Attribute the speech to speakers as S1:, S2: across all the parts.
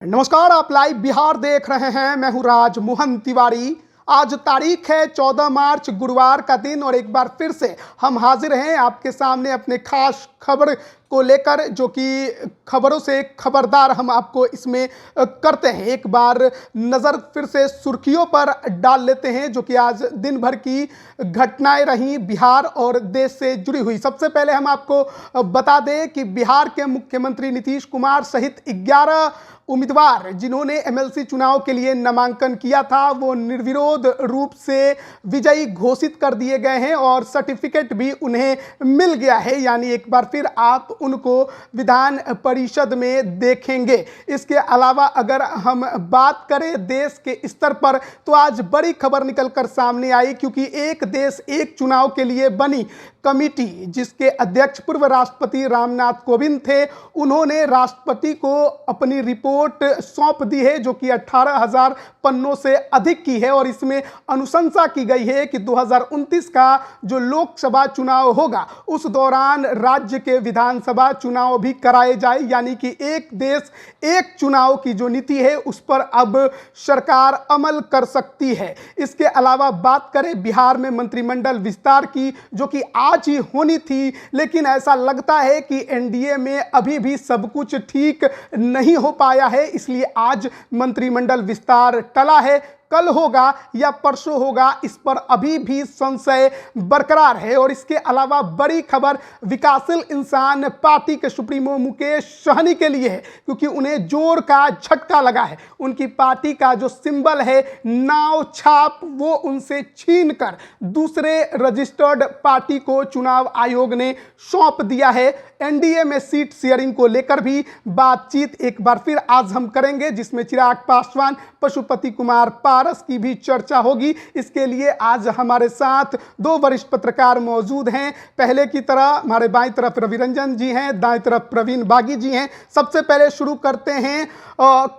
S1: नमस्कार, आप लाइव बिहार देख रहे हैं। मैं हूं राज मोहन तिवारी। आज तारीख है 14 मार्च, गुरुवार का दिन, और एक बार फिर से हम हाजिर हैं आपके सामने अपने खास खबर को लेकर, जो कि खबरों से खबरदार हम आपको इसमें करते हैं। एक बार नज़र फिर से सुर्खियों पर डाल लेते हैं, जो कि आज दिन भर की घटनाएं रहीं बिहार और देश से जुड़ी हुई। सबसे पहले हम आपको बता दें कि बिहार के मुख्यमंत्री नीतीश कुमार सहित 11 उम्मीदवार जिन्होंने एमएलसी चुनाव के लिए नामांकन किया था, वो निर्विरोध रूप से विजयी घोषित कर दिए गए हैं और सर्टिफिकेट भी उन्हें मिल गया है। यानी एक बार फिर आप उनको विधान परिषद में देखेंगे। इसके अलावा अगर हम बात करें देश के स्तर पर, तो आज बड़ी खबर निकलकर सामने आई, क्योंकि एक देश एक चुनाव के लिए बनी कमेटी, जिसके अध्यक्ष पूर्व राष्ट्रपति रामनाथ कोविंद थे, उन्होंने राष्ट्रपति को अपनी रिपोर्ट सौंप दी है, जो कि 18,000 पन्नों से अधिक की है। और इसमें अनुशंसा की गई है कि 2029 का जो लोकसभा चुनाव होगा, उस दौरान राज्य के विधानसभा चुनाव भी कराए जाए। यानी कि एक देश एक चुनाव की जो नीति है, उस पर अब सरकार अमल कर सकती है। इसके अलावा बात करें बिहार में मंत्रिमंडल विस्तार की, जो कि आज ही होनी थी, लेकिन ऐसा लगता है कि एनडीए में अभी भी सब कुछ ठीक नहीं हो पाया है, इसलिए आज मंत्रिमंडल विस्तार टला है। कल होगा या परसों होगा, इस पर अभी भी संशय बरकरार है। और इसके अलावा बड़ी खबर विकासशील इंसान पार्टी के सुप्रीमो मुकेश सहनी के लिए है, क्योंकि उन्हें जोर का झटका लगा है। उनकी पार्टी का जो सिंबल है नाव छाप, वो उनसे छीनकर दूसरे रजिस्टर्ड पार्टी को चुनाव आयोग ने सौंप दिया है। एनडीए में सीट शेयरिंग को लेकर भी बातचीत एक बार फिर आज हम करेंगे, जिसमें चिराग पासवान, पशुपति कुमार पारस की भी चर्चा होगी। इसके लिए आज हमारे साथ दो वरिष्ठ पत्रकार मौजूद हैं। पहले की तरह हमारे बाईं तरफ रविरंजन जी हैं, दाईं तरफ प्रवीण बागी जी हैं। सबसे पहले शुरू करते हैं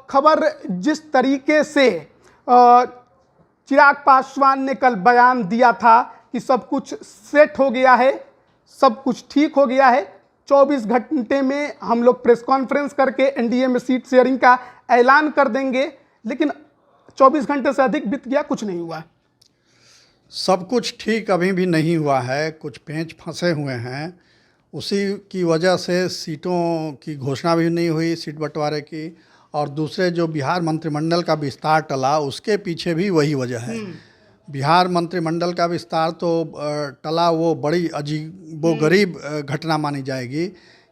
S1: खबर जिस तरीके से चिराग पासवान ने कल बयान दिया था कि सब कुछ सेट हो गया है, सब कुछ ठीक हो गया है, 24 घंटे में हम लोग प्रेस कॉन्फ्रेंस करके एनडीए में सीट शेयरिंग का ऐलान कर देंगे, लेकिन 24 घंटे से अधिक बीत गया, कुछ नहीं हुआ।
S2: सब कुछ ठीक अभी भी नहीं हुआ है, कुछ पेंच फंसे हुए हैं। उसी की वजह से सीटों की घोषणा भी नहीं हुई, सीट बंटवारे की, और दूसरे जो बिहार मंत्रिमंडल का विस्तार टला, उसके पीछे भी वही वजह है। बिहार मंत्रिमंडल का विस्तार तो टला, वो बड़ी अजीबोगरीब घटना मानी जाएगी,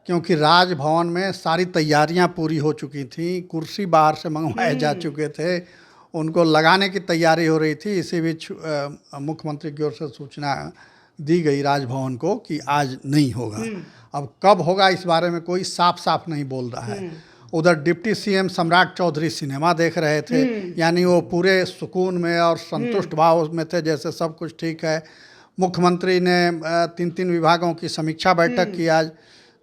S2: क्योंकि राजभवन में सारी तैयारियां पूरी हो चुकी थी, कुर्सी बाहर से मंगवाए जा चुके थे, उनको लगाने की तैयारी हो रही थी। इसी बीच मुख्यमंत्री की ओर से सूचना दी गई राजभवन को कि आज नहीं होगा। अब कब होगा इस बारे में कोई साफ साफ नहीं बोल रहा है। उधर डिप्टी सीएम सम्राट चौधरी सिनेमा देख रहे थे, यानी वो पूरे सुकून में और संतुष्ट भाव में थे, जैसे सब कुछ ठीक है। मुख्यमंत्री ने 3 विभागों की समीक्षा बैठक की आज,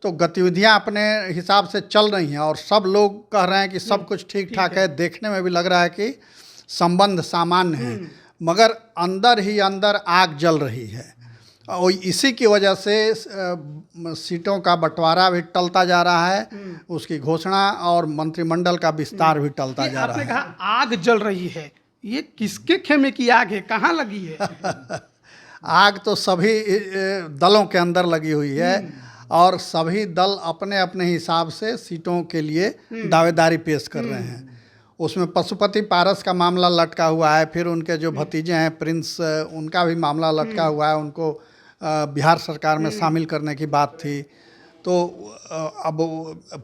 S2: तो गतिविधियां अपने हिसाब से चल रही हैं और सब लोग कह रहे हैं कि सब कुछ ठीक ठाक है। देखने में भी लग रहा है कि संबंध सामान्य है, मगर अंदर ही अंदर आग जल रही है, और इसी की वजह से सीटों का बंटवारा भी टलता जा रहा है, उसकी घोषणा और मंत्रिमंडल का विस्तार भी टलता जा रहा है।
S1: आपने कहा आग जल रही है, ये किसके खेमे की आग है, कहाँ लगी है?
S2: आग तो सभी दलों के अंदर लगी हुई है, और सभी दल अपने अपने हिसाब से सीटों के लिए दावेदारी पेश कर रहे हैं। उसमें पशुपति पारस का मामला लटका हुआ है, फिर उनके जो भतीजे हैं प्रिंस, उनका भी मामला लटका हुआ है, उनको बिहार सरकार में शामिल करने की बात थी। तो अब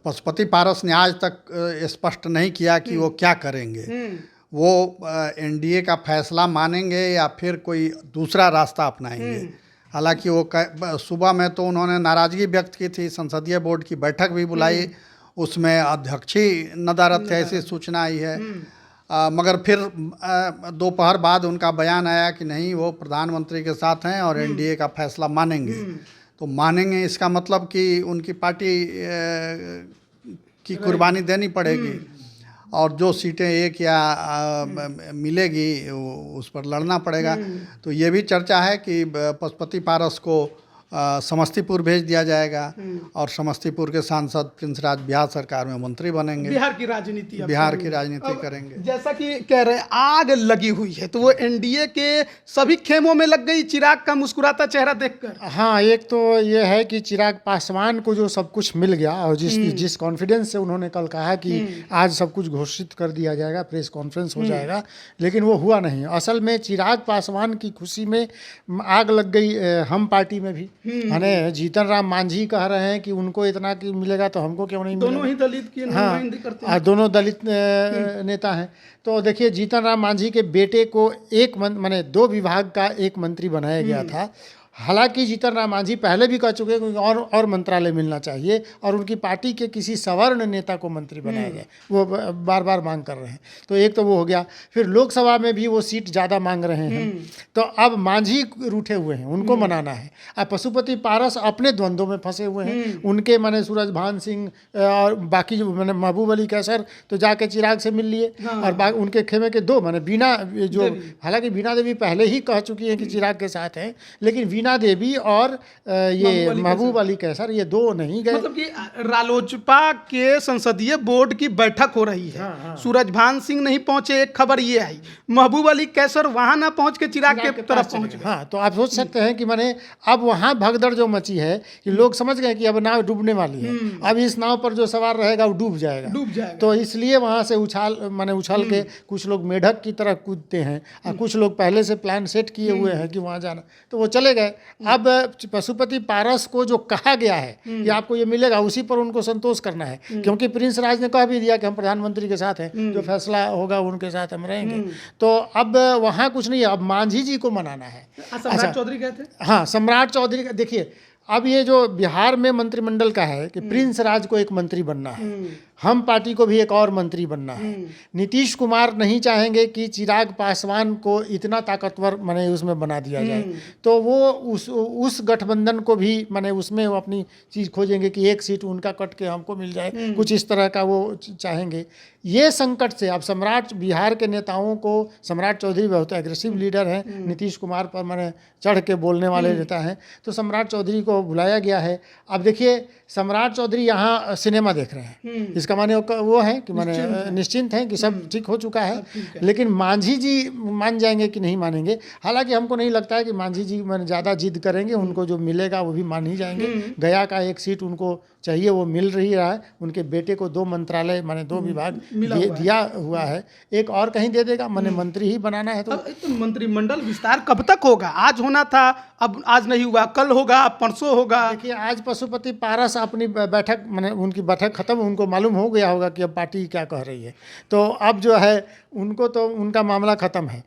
S2: पशुपति पारस ने आज तक स्पष्ट नहीं किया कि वो क्या करेंगे, वो एनडीए का फैसला मानेंगे या फिर कोई दूसरा रास्ता अपनाएंगे। हालांकि वो सुबह में तो उन्होंने नाराज़गी व्यक्त की थी, संसदीय बोर्ड की बैठक भी बुलाई, उसमें अध्यक्ष ही नदारत थे, ऐसी सूचना आई है। मगर फिर दोपहर बाद उनका बयान आया कि नहीं, वो प्रधानमंत्री के साथ हैं और एनडीए का फैसला मानेंगे। तो मानेंगे इसका मतलब कि उनकी पार्टी की कुर्बानी देनी पड़ेगी, और जो सीटें एक या मिलेगी उस पर लड़ना पड़ेगा। तो ये भी चर्चा है कि पशुपति पारस को समस्तीपुर भेज दिया जाएगा और समस्तीपुर के सांसद प्रिंस राज बिहार सरकार में मंत्री बनेंगे।
S1: बिहार की राजनीति अब
S2: बिहार की राजनीति करेंगे।
S1: जैसा कि कह रहे हैं आग लगी हुई है, तो वो एनडीए के सभी खेमों में लग गई चिराग का मुस्कुराता चेहरा देखकर।
S3: हाँ, एक तो ये है कि चिराग पासवान को जो सब कुछ मिल गया और जिस कॉन्फिडेंस से उन्होंने कल कहा कि आज सब कुछ घोषित कर दिया जाएगा, प्रेस कॉन्फ्रेंस हो जाएगा, लेकिन वो हुआ नहीं। असल में चिराग पासवान की खुशी में आग लग गई हम पार्टी में भी। माने जीतन राम मांझी कह रहे हैं कि उनको इतना कि मिलेगा तो हमको क्यों नहीं मिलेगा।
S1: दोनों ही दलित की नुमाइंदगी करते हैं।
S3: दोनों दलित नेता हैं। तो देखिए जीतन राम मांझी के बेटे को माने 2 विभाग का एक मंत्री बनाया गया था। हालांकि जीतन राम मांझी पहले भी कह चुके हैं कि और मंत्रालय मिलना चाहिए और उनकी पार्टी के किसी सवर्ण नेता को मंत्री बनाया जाए, वो बार बार मांग कर रहे हैं। तो एक तो वो हो गया। फिर लोकसभा में भी वो सीट ज़्यादा मांग रहे हैं। तो अब मांझी रूठे हुए हैं, उनको मनाना है। अब पशुपति पारस अपने द्वंद्वों में फंसे हुए हैं। उनके माने सूरजभान सिंह और बाकी जो मैंने महबूब अली कैसर तो जाके चिराग से मिल लिए और उनके खेमे के 2 माने बीना जो, हालांकि बीना देवी पहले ही कह चुकी है कि चिराग के साथ हैं, लेकिन बीना देवी और ये महबूब अली कैसर ये 2 नहीं गए।
S1: मतलब कि रालोजपा के संसदीय बोर्ड की बैठक हो रही है। सूरजभान सिंह नहीं पहुंचे, एक खबर ये आई। महबूब अली कैसर वहां ना पहुंच के चिराग के तरफ पहुंच गए।
S3: हाँ, तो आप सोच सकते हैं कि माने अब वहां भगदड़ जो मची है कि लोग समझ गए कि अब नाव डूबने वाली है। अब इस नाव पर जो सवार रहेगा वो डूब जाएगा। तो इसलिए वहां से उछल के कुछ लोग मेढक की तरह कूदते हैं और कुछ लोग पहले से प्लान सेट किए हुए हैं कि वहां जाना, तो वो चले गए। अब पशुपति पारस को जो कहा गया है कि आपको ये मिलेगा, उसी पर उनको संतोष करना है, क्योंकि प्रिंस राज ने कह भी दिया कि हम प्रधानमंत्री के साथ हैं, जो फैसला होगा उनके साथ हम रहेंगे। तो अब वहाँ कुछ नहीं है, अब मांझी जी को मनाना है।
S1: सम्राट चौधरी गए थे।
S3: हाँ, सम्राट चौधरी का देखिए, अब ये जो बिहार में मंत्रिमंडल का है कि प्रिंस राज को एक मंत्री बनना है, हम पार्टी को भी एक और मंत्री बनना है। नीतीश कुमार नहीं चाहेंगे कि चिराग पासवान को इतना ताकतवर माने उसमें बना दिया जाए, तो वो उस गठबंधन को भी माने उसमें वो अपनी चीज़ खोजेंगे कि एक सीट उनका कट के हमको मिल जाए, कुछ इस तरह का वो चाहेंगे। ये संकट से अब बिहार के नेताओं को, सम्राट चौधरी बहुत एग्रेसिव लीडर हैं, नीतीश कुमार पर माने चढ़ के बोलने वाले नेता हैं, तो सम्राट चौधरी को बुलाया गया है। अब देखिए सम्राट चौधरी यहाँ सिनेमा देख रहे हैं, इसका माने वो है कि माने निश्चिंत हैं कि सब ठीक हो चुका है। लेकिन मांझी जी मान जाएंगे कि नहीं मानेंगे, हालांकि हमको नहीं लगता है कि मांझी जी माने ज़्यादा जिद करेंगे, उनको जो मिलेगा वो भी मान ही जाएंगे। गया का एक सीट उनको चाहिए, वो मिल रही रहा है। उनके बेटे को 2 मंत्रालय माने 2 विभाग दिया हुआ है, एक और कहीं दे देगा, माने मंत्री ही बनाना है।
S1: तो मंत्रिमंडल विस्तार कब तक होगा? आज होना था, अब आज नहीं हुआ, कल होगा, परसों होगा।
S3: देखिए आज पशुपति पारस अपनी बैठक माने उनकी बैठक खत्म, उनको मालूम हो गया होगा कि अब पार्टी क्या कह रही है, तो अब जो है उनको तो उनका मामला खत्म है।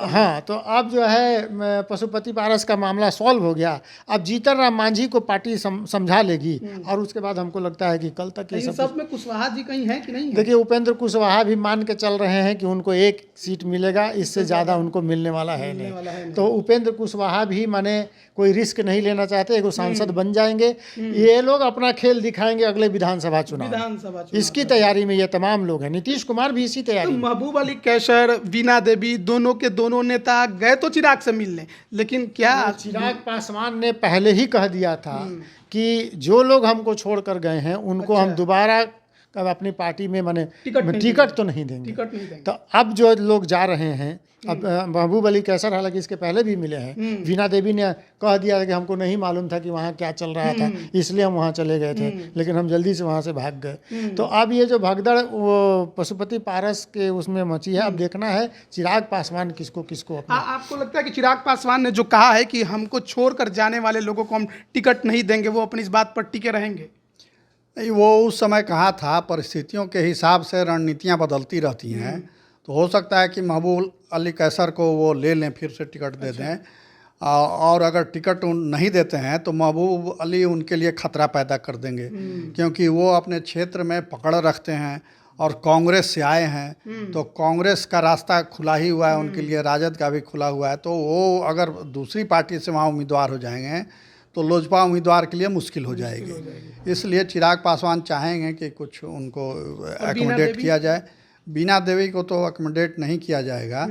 S3: हाँ, तो अब जो है पशुपति पारस का मामला सॉल्व हो गया। अब जीतन राम मांझी को पार्टी समझा लेगी और उसके बाद हमको लगता है कि कल तक ये
S1: सब में कुशवाहा जी कहीं है कि नहीं है?
S3: देखिए उपेंद्र कुशवाहा भी मान के चल रहे हैं कि उनको 1 सीट मिलेगा, इससे ज़्यादा उनको मिलने वाला है नहीं। तो उपेंद्र कुशवाहा भी माने कोई रिस्क नहीं लेना चाहते, एगो सांसद बन जाएंगे। ये लोग अपना खेल दिखाएंगे अगले विधानसभा चुनाव, इसकी तैयारी में ये तमाम लोग हैं। नीतीश कुमार भी इसी तैयारी में।
S1: महबूब अली कैसर, वीना देवी, दोनों के दोनों नेता गए तो चिराग से मिलने, लेकिन क्या
S3: चिराग पासवान ने पहले ही कह दिया था कि जो लोग हमको छोड़कर गए हैं उनको हम दोबारा अपनी पार्टी में माने टिकट तो नहीं देंगे। तो अब जो लोग जा रहे हैं, अब महबूब अली कैसर हालांकि इसके पहले भी मिले हैं, वीना देवी ने कह दिया कि हमको नहीं मालूम था कि वहाँ क्या चल रहा था, इसलिए हम वहाँ चले गए थे, लेकिन हम जल्दी से वहाँ से भाग गए। तो अब ये जो भगदड़ वो पशुपति पारस के उसमें मची है, अब देखना है चिराग पासवान किसको
S1: आपको लगता है कि चिराग पासवान ने जो कहा है कि हमको छोड़कर जाने वाले लोगों को हम टिकट नहीं देंगे, वो अपनी इस बात पर टिके रहेंगे?
S2: नहीं, वो उस समय कहा था, परिस्थितियों के हिसाब से रणनीतियाँ बदलती रहती हैं, तो हो सकता है कि महबूब अली कैसर को वो ले लें, फिर से टिकट दे दें। और अगर टिकट नहीं देते हैं तो महबूब अली उनके लिए खतरा पैदा कर देंगे, क्योंकि वो अपने क्षेत्र में पकड़ रखते हैं और कांग्रेस से आए हैं, तो कांग्रेस का रास्ता खुला ही हुआ है उनके लिए, राजद का भी खुला हुआ है। तो वो अगर दूसरी पार्टी से वहाँ उम्मीदवार हो जाएंगे तो लोजपा उम्मीदवार के लिए मुश्किल हो जाएगी। इसलिए चिराग पासवान चाहेंगे कि कुछ उनको एकोमोडेट किया जाए। बीना देवी को तो अकोमोडेट नहीं किया जाएगा,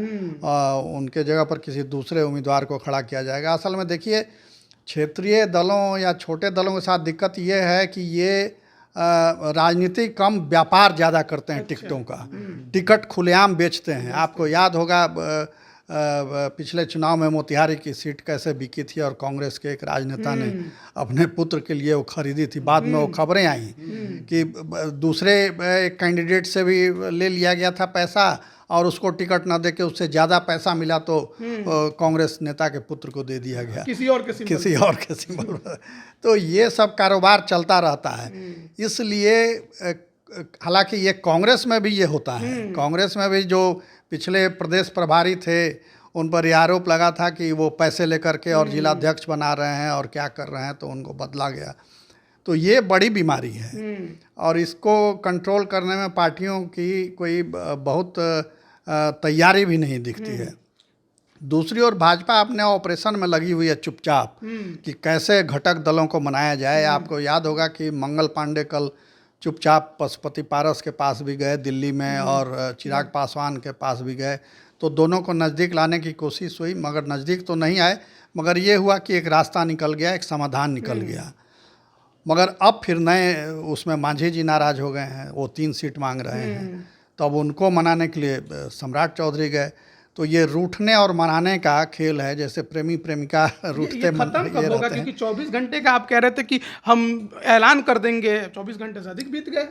S2: उनके जगह पर किसी दूसरे उम्मीदवार को खड़ा किया जाएगा। असल में देखिए क्षेत्रीय दलों या छोटे दलों के साथ दिक्कत ये है कि ये राजनीति कम, व्यापार ज़्यादा करते हैं। टिकटों का टिकट खुलेआम बेचते हैं। आपको याद होगा पिछले चुनाव में मोतिहारी की सीट कैसे बिकी थी और कांग्रेस के एक राजनेता ने अपने पुत्र के लिए वो खरीदी थी। बाद में वो खबरें आई कि दूसरे कैंडिडेट से भी ले लिया गया था पैसा और उसको टिकट ना देके उससे ज़्यादा पैसा मिला तो कांग्रेस नेता के पुत्र को दे दिया गया
S1: किसी और के सिंबल
S2: पर। तो ये सब कारोबार चलता रहता है। इसलिए हालांकि ये कांग्रेस में भी ये होता है। कांग्रेस में भी जो पिछले प्रदेश प्रभारी थे उन पर यह आरोप लगा था कि वो पैसे लेकर के और जिला अध्यक्ष बना रहे हैं और क्या कर रहे हैं, तो उनको बदला गया। तो ये बड़ी बीमारी है और इसको कंट्रोल करने में पार्टियों की कोई बहुत तैयारी भी नहीं दिखती है। दूसरी ओर भाजपा अपने ऑपरेशन में लगी हुई है चुपचाप कि कैसे घटक दलों को मनाया जाए। आपको याद होगा कि मंगल पांडे कल चुपचाप पशुपति पारस के पास भी गए दिल्ली में और चिराग पासवान के पास भी गए, तो दोनों को नज़दीक लाने की कोशिश हुई, मगर नज़दीक तो नहीं आए। मगर ये हुआ कि एक रास्ता निकल गया, एक समाधान निकल गया। मगर अब फिर नए उसमें मांझी जी नाराज़ हो गए हैं, वो 3 सीट मांग रहे हैं। तो अब उनको मनाने के लिए सम्राट चौधरी गए। तो ये रूठने और मनाने का खेल है, जैसे प्रेमी प्रेमिका रूठते
S1: ये खत्म कब होगा? क्योंकि 24 घंटे का आप कह रहे थे कि हम ऐलान कर देंगे, 24 घंटे से अधिक बीत गए।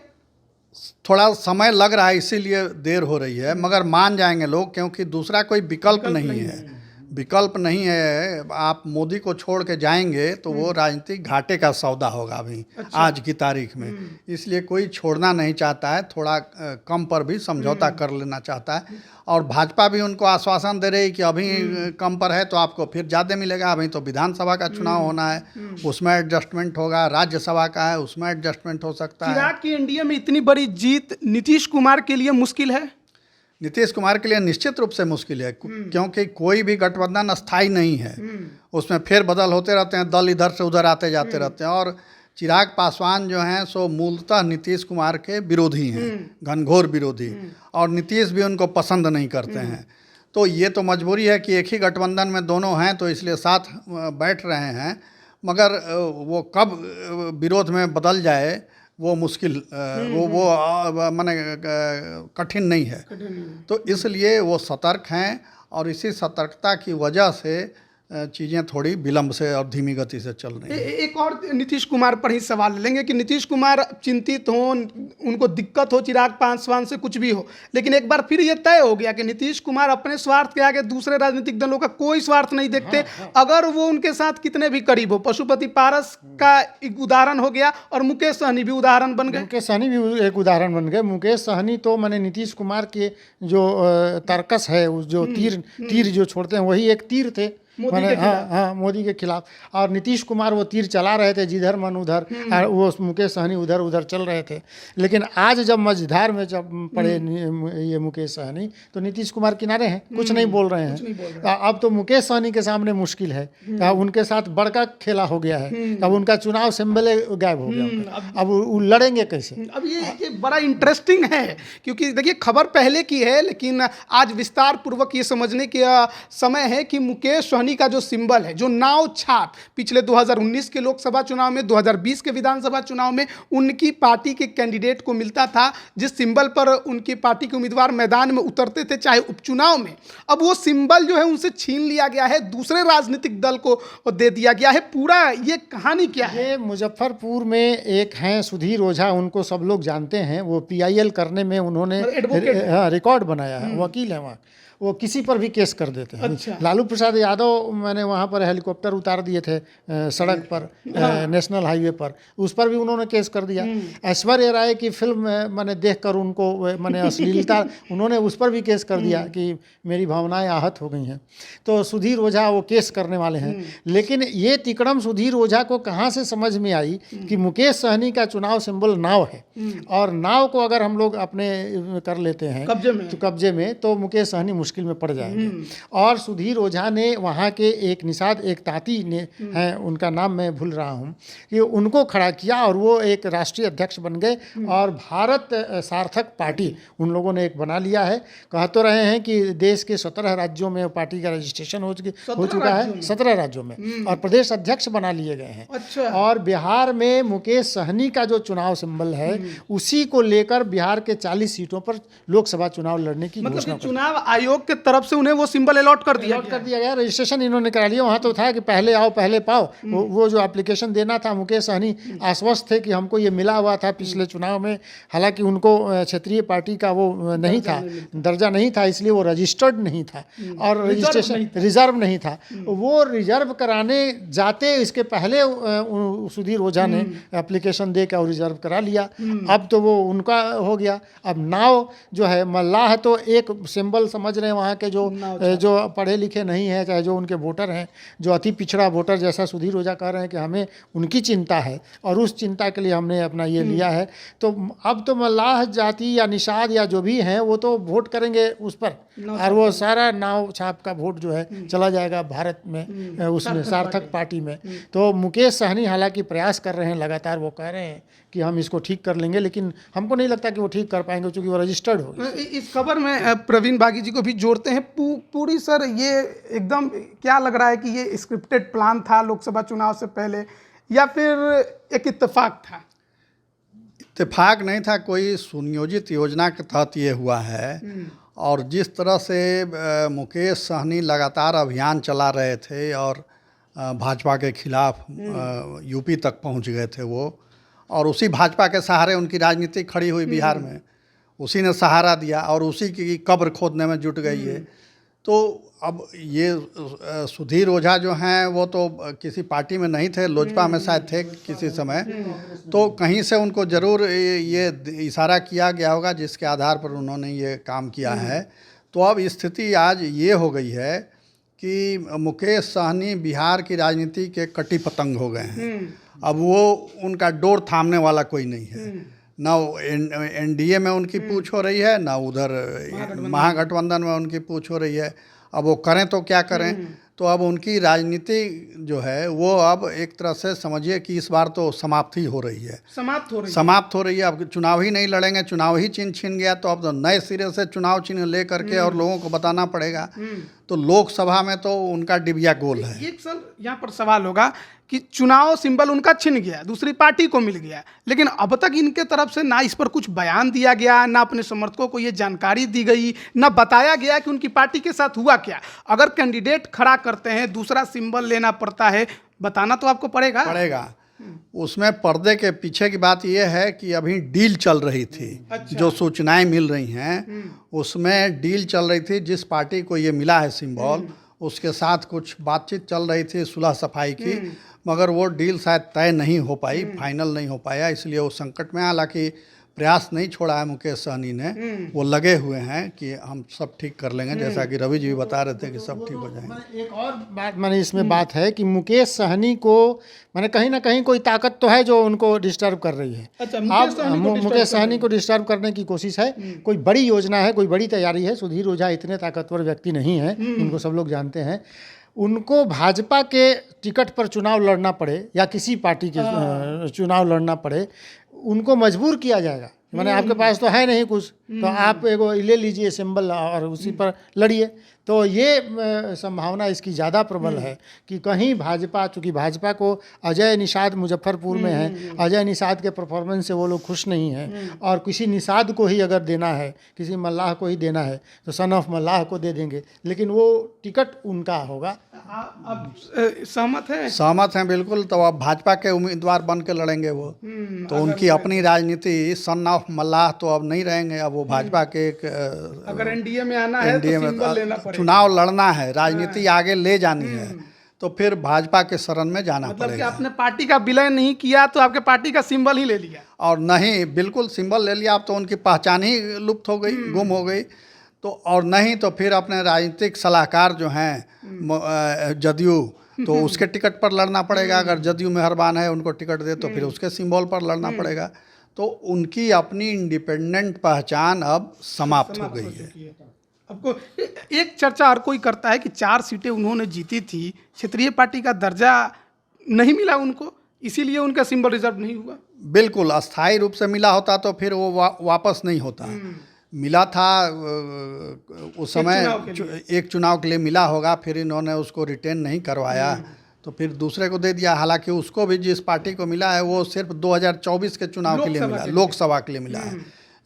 S2: थोड़ा समय लग रहा है, इसीलिए देर हो रही है। मगर मान जाएंगे लोग, क्योंकि दूसरा कोई विकल्प नहीं है। विकल्प नहीं है। आप मोदी को छोड़ के जाएंगे तो वो राजनीतिक घाटे का सौदा होगा अभी। अच्छा। आज की तारीख में इसलिए कोई छोड़ना नहीं चाहता है, थोड़ा कम पर भी समझौता कर लेना चाहता है। और भाजपा भी उनको आश्वासन दे रही कि अभी कम पर है तो आपको फिर ज़्यादा मिलेगा। अभी तो विधानसभा का चुनाव होना है, उसमें एडजस्टमेंट होगा। राज्यसभा का है, उसमें एडजस्टमेंट हो सकता है।
S1: चिराग की एनडीए में इतनी बड़ी जीत नीतीश कुमार के लिए मुश्किल है?
S2: नीतीश कुमार के लिए निश्चित रूप से मुश्किल है, क्योंकि कोई भी गठबंधन अस्थायी नहीं है। उसमें फेर बदल होते रहते हैं, दल इधर से उधर आते जाते रहते हैं। और चिराग पासवान जो हैं सो मूलतः नीतीश कुमार के विरोधी हैं, घनघोर विरोधी। और नीतीश भी उनको पसंद नहीं करते हैं। तो ये तो मजबूरी है कि एक ही गठबंधन में दोनों हैं, तो इसलिए साथ बैठ रहे हैं। मगर वो कब विरोध में बदल जाए वो मुश्किल, वो माने कठिन नहीं है। तो इसलिए वो सतर्क हैं और इसी सतर्कता की वजह से चीज़ें थोड़ी विलंब से और धीमी गति से चल रही हैं।
S1: एक और नीतीश कुमार पर ही सवाल लेंगे कि नीतीश कुमार चिंतित हो, उनको दिक्कत हो चिराग पासवान से, कुछ भी हो, लेकिन एक बार फिर ये तय हो गया कि नीतीश कुमार अपने स्वार्थ के आगे दूसरे राजनीतिक दलों का कोई स्वार्थ नहीं देखते। अगर वो उनके साथ कितने भी करीब हो, पशुपति पारस का एक उदाहरण हो गया और मुकेश सहनी भी उदाहरण बन गए।
S3: मुकेश सहनी भी एक उदाहरण बन गए। मुकेश सहनी तो मैंने नीतीश कुमार के जो तर्कस है, उस जो तीर जो छोड़ते हैं वही एक तीर थे मोदी के खिलाफ। और नीतीश कुमार वो तीर चला रहे थे जिधर मन उधर, और वो मुकेश सहनी उधर उधर चल रहे थे। लेकिन आज जब मझधार में जब पड़े ये मुकेश सहनी, तो नीतीश कुमार किनारे हैं, कुछ नहीं बोल रहे हैं। अब तो मुकेश सहनी के सामने मुश्किल है। उनके साथ बड़का खेला हो गया है। अब उनका चुनाव सिंबल गायब हो गया। अब वो लड़ेंगे कैसे?
S1: अब ये बड़ा इंटरेस्टिंग है, क्योंकि देखिए खबर पहले की है, लेकिन आज विस्तार पूर्वक ये समझने का समय है कि मुकेश का जो सिंबल है, जो नाव छाप पिछले 2019 के लोकसभा चुनाव में, 2020 के विधानसभा चुनाव में उनकी पार्टी के कैंडिडेट को मिलता था, जिस सिंबल पर उनकी पार्टी के उम्मीदवार मैदान में उतरते थे चाहे उपचुनाव में, अब वो सिंबल जो है उनसे छीन लिया गया है, दूसरे राजनीतिक दल को दे दिया गया है। पूरा ये कहानी क्या है?
S3: ये मुजफ्फरपुर में एक हैं सुधीर ओझा, उनको सब लोग जानते हैं। वो PIL करने में उन्होंने रिकॉर्ड बनाया है, वकील है वहाँ। वो किसी पर भी केस कर देते हैं। अच्छा। लालू प्रसाद यादव मैंने वहाँ पर हेलीकॉप्टर उतार दिए थे सड़क पर, नेशनल हाईवे पर, उस पर भी उन्होंने केस कर दिया। ऐश्वर्या राय की फिल्म मैंने देखकर उनको मैंने अश्लीलता, उन्होंने उस पर भी केस कर दिया कि मेरी भावनाएं आहत हो गई हैं। तो सुधीर ओझा वो केस करने वाले हैं। लेकिन ये तिकड़म सुधीर ओझा को कहाँ से समझ में आई कि मुकेश सहनी का चुनाव सिंबल नाव है, और नाव को अगर हम लोग अपने कर लेते हैं कब्जे में, तो मुकेश सहनी मुश्किल में पड़ जाएंगे। और सुधीर ओझा ने वहाँ वहाँ के एक निषाद एक ताती ने हैं, उनका नाम मैं भूल रहा हूँ, कि उनको खड़ा किया और वो एक राष्ट्रीय अध्यक्ष बन गए और भारत सार्थक पार्टी उन लोगों ने एक बना लिया है। कह तो रहे हैं कि देश के 17 राज्यों में पार्टी का रजिस्ट्रेशन हो चुका है, 17 राज्यों में, और प्रदेश अध्यक्ष बना लिए गए हैं।
S1: अच्छा।
S3: और बिहार में मुकेश सहनी का जो चुनाव सिंबल है उसी को लेकर बिहार के 40 सीटों पर लोकसभा चुनाव लड़ने की
S1: मतलब
S3: घोषणा
S1: कि चुनाव आयोग के तरफ से उन्हें वो सिंबल अलॉट कर दिया
S3: अलॉट कर दिया गया, रजिस्ट्रेशन इन्होंने करा लिया। वहाँ तो था कि पहले आओ पहले पाओ, वो जो एप्लीकेशन देना था, मुकेश सहनी आश्वस्त थे कि हमको ये मिला हुआ था पिछले चुनाव में, हालांकि उनको क्षेत्रीय पार्टी का वो नहीं था, दर्जा नहीं था, इसलिए वो रजिस्टर्ड नहीं था और रजिस्ट्रेशन रिजर्व नहीं था। वो रिजर्व कराने जाते इसके पहले सुधीर ओझा ने एप्लीकेशन दे के और रिजर्व करा लिया। अब तो वो उनका हो गया। अब नाव जो है मल्लाह तो एक सिंबल समझ रहे हैं वहाँ के जो पढ़े लिखे नहीं हैं, चाहे जो उनके वोटर हैं, जो अति पिछड़ा वोटर, जैसा सुधीर ओझा कह रहे हैं कि हमें उनकी चिंता है और उस चिंता के लिए हमने अपना ये लिया है। तो अब तो मल्लाह जाति या निषाद या जो भी हैं वो तो वोट करेंगे उस पर, और वो सारा नाव छाप का वोट जो है चला जाएगा भारत में उसमें सार्थक पार्टी में। तो मुकेश सहनी हालांकि प्रयास कर रहे हैं लगातार, वो कह रहे हैं कि हम इसको ठीक कर लेंगे, लेकिन हमको नहीं लगता कि वो ठीक कर पाएंगे क्योंकि वो रजिस्टर्ड हो।
S1: इस खबर में प्रवीण बागी जी को भी जोड़ते हैं। पूरी सर ये एकदम क्या लग रहा है कि ये स्क्रिप्टेड प्लान था लोकसभा चुनाव से पहले या फिर एक इत्तेफाक था?
S2: इत्तेफाक नहीं था, कोई सुनियोजित योजना के तहत ये हुआ है। और जिस तरह से मुकेश सहनी लगातार अभियान चला रहे थे और भाजपा के खिलाफ यूपी तक पहुंच गए थे वो, और उसी भाजपा के सहारे उनकी राजनीति खड़ी हुई बिहार में, उसी ने सहारा दिया और उसी की कब्र खोदने में जुट गई है। तो अब ये सुधीर ओझा जो हैं वो तो किसी पार्टी में नहीं थे, लोजपा में शायद थे किसी समय, तो कहीं से उनको ज़रूर ये इशारा किया गया होगा जिसके आधार पर उन्होंने ये काम किया है। तो अब स्थिति आज ये हो गई है कि मुकेश सहनी बिहार की राजनीति के कटी पतंग हो गए हैं। अब वो उनका डोर थामने वाला कोई नहीं है, ना एनडीए में उनकी पूछ हो रही है, ना उधर महागठबंधन में उनकी पूछ हो रही है। अब वो करें तो क्या करें? तो अब उनकी राजनीति जो है वो अब एक तरह से समझिए कि इस बार तो समाप्ति हो रही है, समाप्त हो रही है। अब चुनाव ही नहीं लड़ेंगे, चुनाव ही चिन्ह छिन गया, तो अब तो नए सिरे से चुनाव चिन्ह ले करके और लोगों को बताना पड़ेगा। तो लोकसभा में तो उनका डिबिया गोल है।
S1: एक सर यहाँ पर सवाल होगा कि चुनाव सिंबल उनका छिन गया, दूसरी पार्टी को मिल गया, लेकिन अब तक इनके तरफ से ना इस पर कुछ बयान दिया गया, ना अपने समर्थकों को ये जानकारी दी गई, ना बताया गया कि उनकी पार्टी के साथ हुआ क्या। अगर कैंडिडेट खड़ा करते हैं दूसरा सिंबल लेना पड़ता है, बताना तो आपको पड़ेगा।
S2: उसमें पर्दे के पीछे की बात यह है कि अभी डील चल रही थी। अच्छा। जो सूचनाएं मिल रही हैं उसमें डील चल रही थी, जिस पार्टी को ये मिला है सिंबल उसके साथ कुछ बातचीत चल रही थी सुलह सफाई की, मगर वो डील शायद तय नहीं हो पाई, फाइनल नहीं हो पाया, इसलिए वो संकट में। हालांकि प्रयास नहीं छोड़ा है मुकेश सहनी ने, वो लगे हुए हैं कि हम सब ठीक कर लेंगे, जैसा कि रवि जी भी बता रहे थे कि सब ठीक हो जाएंगे।
S3: एक और बात मैंने इसमें बात है कि मुकेश सहनी को मैंने कहीं ना कहीं कोई ताकत तो है जो उनको डिस्टर्ब कर रही है।
S1: अच्छा,
S3: मुकेश सहनी को डिस्टर्ब करने की कोशिश है, कोई बड़ी योजना है, कोई बड़ी तैयारी है। सुधीर ओझा इतने ताकतवर व्यक्ति नहीं है, इनको सब लोग जानते हैं। उनको भाजपा के टिकट पर चुनाव लड़ना पड़े या किसी पार्टी के चुनाव लड़ना पड़े, उनको मजबूर किया जाएगा। मैंने आपके पास तो है नहीं कुछ, तो आप एगो ले लीजिए सिंबल और उसी पर लड़िए। तो ये संभावना इसकी ज़्यादा प्रबल है कि कहीं भाजपा, चूँकि भाजपा को अजय निषाद मुजफ्फरपुर में है, अजय निषाद के परफॉर्मेंस से वो लोग खुश नहीं हैं, और किसी निषाद को ही अगर देना है, किसी मल्लाह को ही देना है तो सन ऑफ मल्लाह को दे देंगे, लेकिन वो टिकट उनका होगा।
S1: अब सहमत है?
S2: सहमत हैं बिल्कुल। तो अब भाजपा के उम्मीदवार बन के लड़ेंगे वो, तो उनकी अपनी राजनीति सन ऑफ मल्लाह तो अब नहीं रहेंगे। अब वो भाजपा के एक
S1: अगर एनडीए में आना है तो सिंबल लेना पड़ेगा,
S2: चुनाव लड़ना है, राजनीति आगे ले जानी है, तो फिर भाजपा के शरण में जाना
S1: मतलब
S2: पड़ेगा।
S1: कि आपने पार्टी का विलय नहीं किया तो आपके पार्टी का सिंबल ही ले लिया,
S2: और नहीं बिल्कुल सिंबल ले लिया, अब तो उनकी पहचान ही लुप्त हो गई, गुम हो गई। तो और नहीं तो फिर अपने राजनीतिक सलाहकार जो हैं जदयू, तो उसके टिकट पर लड़ना पड़ेगा। अगर जदयू मेहरबान है उनको टिकट दे तो फिर उसके सिंबल पर लड़ना पड़ेगा। तो उनकी अपनी इंडिपेंडेंट पहचान अब समाप्त हो गई है।
S1: आपको एक चर्चा हर कोई करता है कि 4 सीटें उन्होंने जीती थी, क्षेत्रीय पार्टी का दर्जा नहीं मिला उनको, इसीलिए उनका सिंबल रिजर्व नहीं हुआ।
S2: बिल्कुल, अस्थायी रूप से मिला होता तो फिर वो वापस नहीं होता। मिला था उस समय एक चुनाव के लिए मिला होगा, फिर इन्होंने उसको रिटेन नहीं करवाया तो फिर दूसरे को दे दिया। हालांकि उसको भी जिस पार्टी को मिला है वो सिर्फ 2024 के चुनाव के लिए मिला, लोकसभा के लिए मिला है।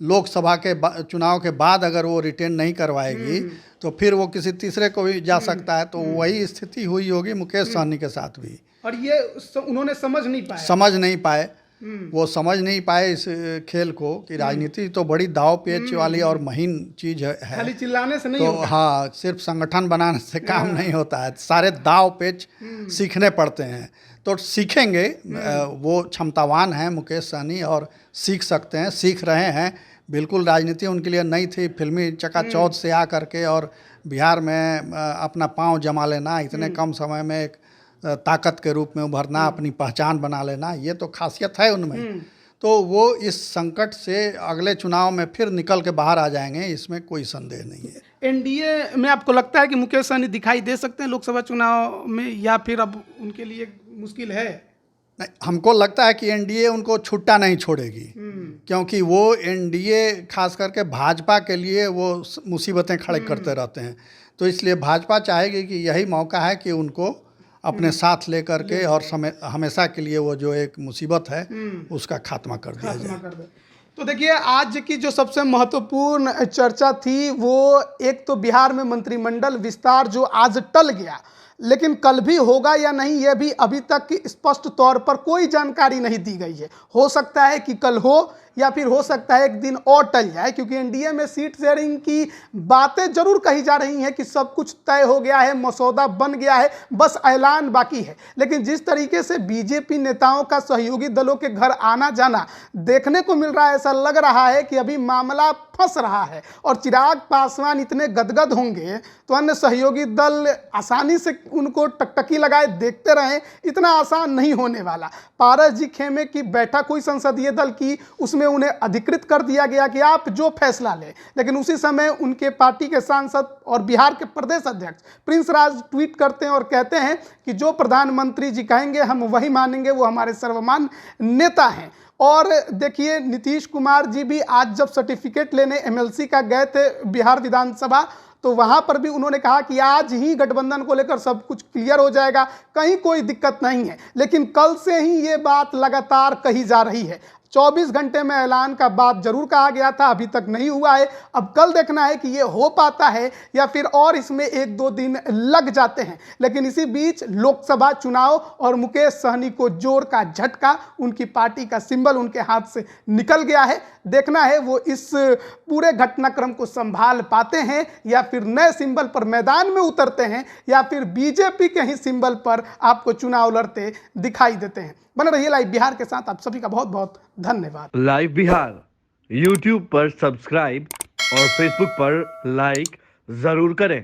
S2: लोकसभा के चुनाव के बाद अगर वो रिटेन नहीं करवाएगी तो फिर वो किसी तीसरे को भी जा सकता है। तो वही स्थिति हुई होगी मुकेश सहनी के साथ भी।
S1: और ये उन्होंने समझ नहीं पाए,
S2: वो समझ नहीं पाए इस खेल को कि राजनीति तो बड़ी दाव पेच वाली और महीन चीज है।
S1: खाली चिल्लाने से नहीं
S2: तो
S1: होता।
S2: हाँ, सिर्फ संगठन बनाने से काम नहीं होता है, सारे दाव पेच सीखने पड़ते हैं। तो सीखेंगे, वो क्षमतावान हैं मुकेश सहनी और सीख सकते हैं, सीख रहे हैं। बिल्कुल राजनीति उनके लिए नई थी, फिल्मी चकाचौंध से आ करके और बिहार में अपना पांव जमा लेना, इतने कम समय में एक ताकत के रूप में उभरना, अपनी पहचान बना लेना, ये तो खासियत है उनमें। तो वो इस संकट से अगले चुनाव में फिर निकल के बाहर आ जाएंगे, इसमें कोई संदेह नहीं है।
S1: एनडीए में आपको लगता है कि मुकेश सहनी दिखाई दे सकते हैं लोकसभा चुनाव में, या फिर अब उनके लिए मुश्किल है?
S2: नहीं, हमको लगता है कि एनडीए उनको छुट्टा नहीं छोड़ेगी, क्योंकि वो एनडीए खास करके भाजपा के लिए वो मुसीबतें खड़े करते रहते हैं। तो इसलिए भाजपा चाहेगी कि यही मौका है कि उनको अपने साथ लेकर के और हमेशा के लिए वो जो एक मुसीबत है उसका खात्मा कर दिया जाए।
S1: तो देखिए, आज की जो सबसे महत्वपूर्ण चर्चा थी वो एक तो बिहार में मंत्रिमंडल विस्तार जो आज टल गया, लेकिन कल भी होगा या नहीं ये भी अभी तक की स्पष्ट तौर पर कोई जानकारी नहीं दी गई है। हो सकता है कि कल हो या फिर हो सकता है एक दिन और टल जाए, क्योंकि एनडीए में सीट शेयरिंग की बातें जरूर कही जा रही हैं कि सब कुछ तय हो गया है, मसौदा बन गया है, बस ऐलान बाकी है। लेकिन जिस तरीके से बीजेपी नेताओं का सहयोगी दलों के घर आना जाना देखने को मिल रहा है, ऐसा लग रहा है कि अभी मामला फंस रहा है और चिराग पासवान इतने गदगद होंगे तो अन्य सहयोगी दल आसानी से उनको टकटकी लगाए देखते रहें, इतना आसान नहीं होने वाला। पारस जी खेमे की बैठक हुई संसदीय दल की, उसमें उन्हें अधिकृत कर दिया गया कि आप जो फैसला लें, लेकिन उसी समय उनके पार्टी के सांसद और बिहार के प्रदेश अध्यक्ष प्रिंस राज ट्वीट करते हैं और कहते हैं कि जो प्रधानमंत्री जी कहेंगे हम वही मानेंगे, वो हमारे सर्वमान्य नेता हैं। और देखिए, नीतीश कुमार जी भी आज जब सर्टिफिकेट लेने एमएलसी का गए थे बिहार विधानसभा, तो वहां पर भी उन्होंने कहा कि आज ही गठबंधन को लेकर सब कुछ क्लियर हो जाएगा, कहीं कोई दिक्कत नहीं है। लेकिन कल से ही ये बात लगातार कही जा रही है। 24 घंटे में ऐलान का बात जरूर कहा गया था, अभी तक नहीं हुआ है। अब कल देखना है कि ये हो पाता है या फिर और इसमें 1-2 दिन लग जाते हैं। लेकिन इसी बीच लोकसभा चुनाव और मुकेश सहनी को जोर का झटका, उनकी पार्टी का सिंबल उनके हाथ से निकल गया है। देखना है वो इस पूरे घटनाक्रम को संभाल पाते हैं या फिर नए सिंबल पर मैदान में उतरते हैं या फिर बीजेपी के ही सिंबल पर आपको चुनाव लड़ते दिखाई देते हैं। बने रहिए लाइव बिहार के साथ। आप सभी का बहुत बहुत धन्यवाद।
S4: लाइव बिहार यूट्यूब पर सब्सक्राइब और फेसबुक पर लाइक जरूर करें।